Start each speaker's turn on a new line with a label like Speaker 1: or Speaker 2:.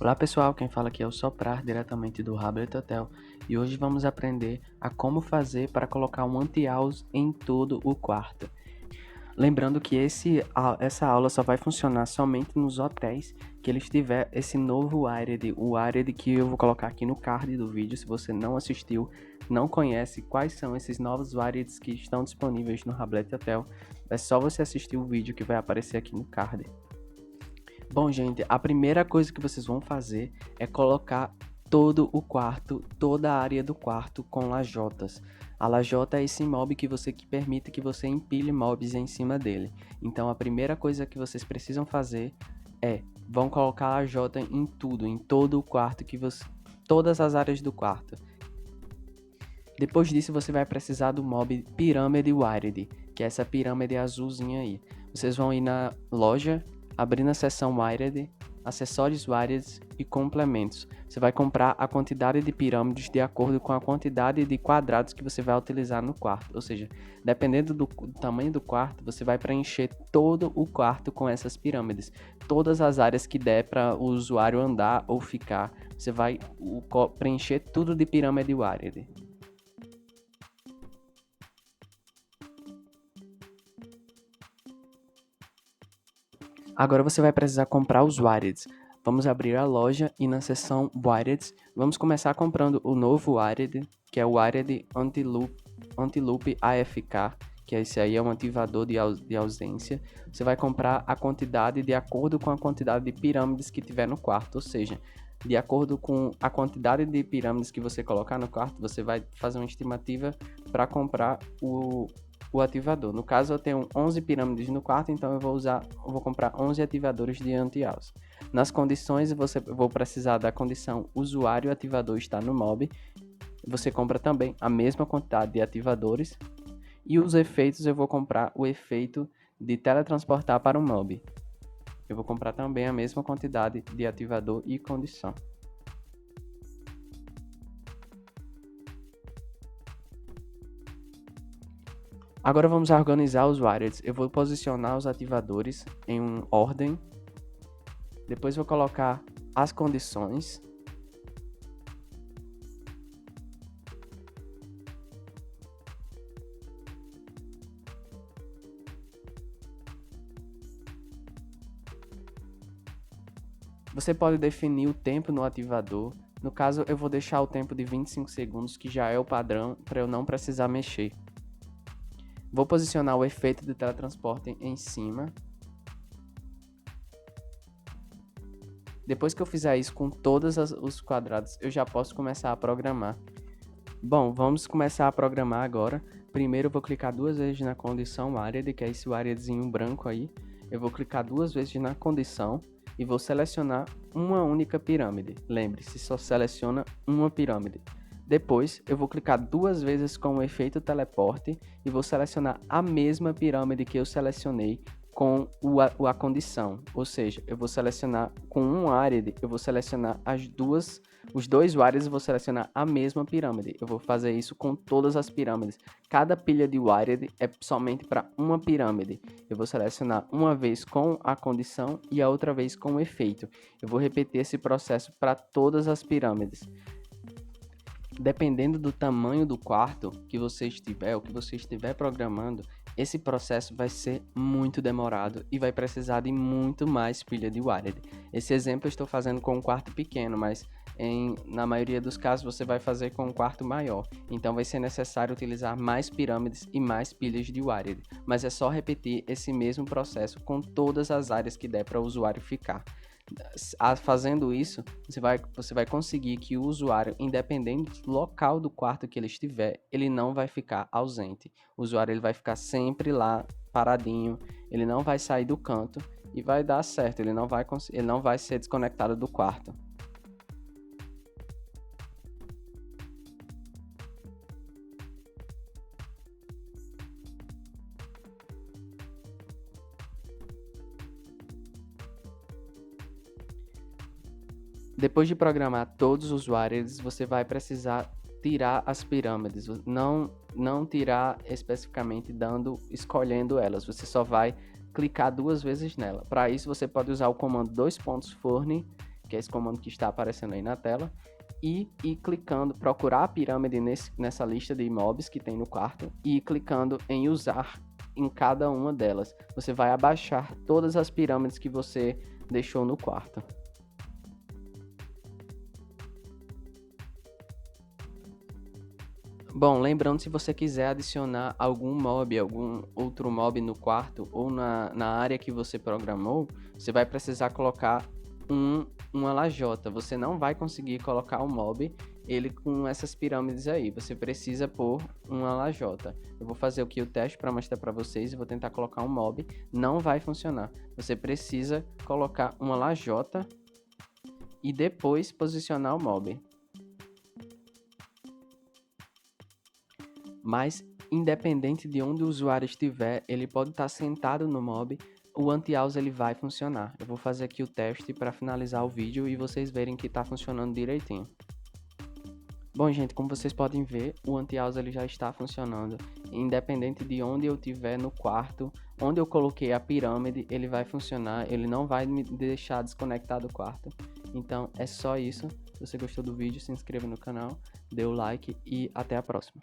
Speaker 1: Olá pessoal, quem fala aqui é o Soprar, diretamente do Hablet Hotel, e hoje vamos aprender a como fazer para colocar um anti-house em todo o quarto. Lembrando que essa aula só vai funcionar somente nos hotéis que eles tiver esse novo wired, o wired que eu vou colocar aqui no card do vídeo. Se você não assistiu, não conhece quais são esses novos wireds que estão disponíveis no Hablet Hotel, é só você assistir o vídeo que vai aparecer aqui no card. Bom, gente, a primeira coisa que vocês vão fazer é colocar todo o quarto, toda a área do quarto com lajotas. A lajota é esse mob que permite que você empilhe mobs em cima dele. Então, a primeira coisa que vocês precisam fazer vão colocar a lajota em tudo, em todo o quarto todas as áreas do quarto. Depois disso, você vai precisar do mob Pyramid Wired, que é essa pirâmide azulzinha aí. Vocês vão ir na loja, abrir na seção Wired, acessórios Wired e complementos. Você vai comprar a quantidade de pirâmides de acordo com a quantidade de quadrados que você vai utilizar no quarto. Ou seja, dependendo do tamanho do quarto, você vai preencher todo o quarto com essas pirâmides. Todas as áreas que der para o usuário andar ou ficar, você vai preencher tudo de pirâmide Wired. Agora você vai precisar comprar os wireds. Vamos abrir a loja e na seção wireds, vamos começar comprando o novo wired, que é o wired anti-loop AFK, que esse aí é um ativador de ausência. Você vai comprar a quantidade de acordo com a quantidade de pirâmides que tiver no quarto, ou seja, de acordo com a quantidade de pirâmides que você colocar no quarto, você vai fazer uma estimativa para comprar o ativador. No caso, eu tenho 11 pirâmides no quarto, então eu vou comprar 11 ativadores de anti-house. Nas condições, vou precisar da condição usuário ativador está no mob. Você compra também a mesma quantidade de ativadores. E os efeitos, eu vou comprar o efeito de teletransportar para o mob. Eu vou comprar também a mesma quantidade de ativador e condição. Agora vamos organizar os wireds. Eu vou posicionar os ativadores em uma ordem. Depois vou colocar as condições. Você pode definir o tempo no ativador. No caso, eu vou deixar o tempo de 25 segundos, que já é o padrão, para eu não precisar mexer. Vou posicionar o efeito de teletransporte em cima. Depois que eu fizer isso com todos os quadrados, eu já posso começar a programar. Bom, vamos começar a programar agora. Primeiro eu vou clicar duas vezes na condição wired, que é esse wiredzinho branco aí. Eu vou clicar duas vezes na condição e vou selecionar uma única pirâmide. Lembre-se, só seleciona uma pirâmide. Depois, eu vou clicar duas vezes com o efeito teleporte e vou selecionar a mesma pirâmide que eu selecionei com a condição. Ou seja, eu vou selecionar com um wired, eu vou selecionar os dois wireds, eu vou selecionar a mesma pirâmide. Eu vou fazer isso com todas as pirâmides. Cada pilha de wired é somente para uma pirâmide. Eu vou selecionar uma vez com a condição e a outra vez com o efeito. Eu vou repetir esse processo para todas as pirâmides. Dependendo do tamanho do quarto que você estiver programando, esse processo vai ser muito demorado e vai precisar de muito mais pilha de wired. Esse exemplo eu estou fazendo com um quarto pequeno, mas na maioria dos casos você vai fazer com um quarto maior. Então vai ser necessário utilizar mais pirâmides e mais pilhas de wired. Mas é só repetir esse mesmo processo com todas as áreas que der para o usuário ficar. Fazendo isso, você vai conseguir que o usuário, independente do local do quarto que ele estiver, ele não vai ficar ausente. O usuário ele vai ficar sempre lá paradinho, ele não vai sair do canto e vai dar certo, ele não vai ser desconectado do quarto. Depois de programar todos os wireds, você vai precisar tirar as pirâmides. Não tirar especificamente escolhendo elas. Você só vai clicar duas vezes nela. Para isso, você pode usar o comando 2.forne que é esse comando que está aparecendo aí na tela, e ir clicando, procurar a pirâmide nessa lista de mobs que tem no quarto, e ir clicando em usar em cada uma delas. Você vai abaixar todas as pirâmides que você deixou no quarto. Bom, lembrando, se você quiser adicionar algum mob, algum outro mob no quarto ou na área que você programou, você vai precisar colocar uma lajota. Você não vai conseguir colocar o mob ele com essas pirâmides aí. Você precisa pôr uma lajota. Eu vou fazer aqui o teste para mostrar para vocês e vou tentar colocar um mob. Não vai funcionar. Você precisa colocar uma lajota e depois posicionar o mob. Mas, independente de onde o usuário estiver, ele pode estar sentado no mob, o anti-aus ele vai funcionar. Eu vou fazer aqui o teste para finalizar o vídeo e vocês verem que está funcionando direitinho. Bom, gente, como vocês podem ver, o anti-aus ele já está funcionando. Independente de onde eu estiver no quarto, onde eu coloquei a pirâmide, ele vai funcionar, ele não vai me deixar desconectar do quarto. Então, é só isso. Se você gostou do vídeo, se inscreva no canal, dê o like e até a próxima.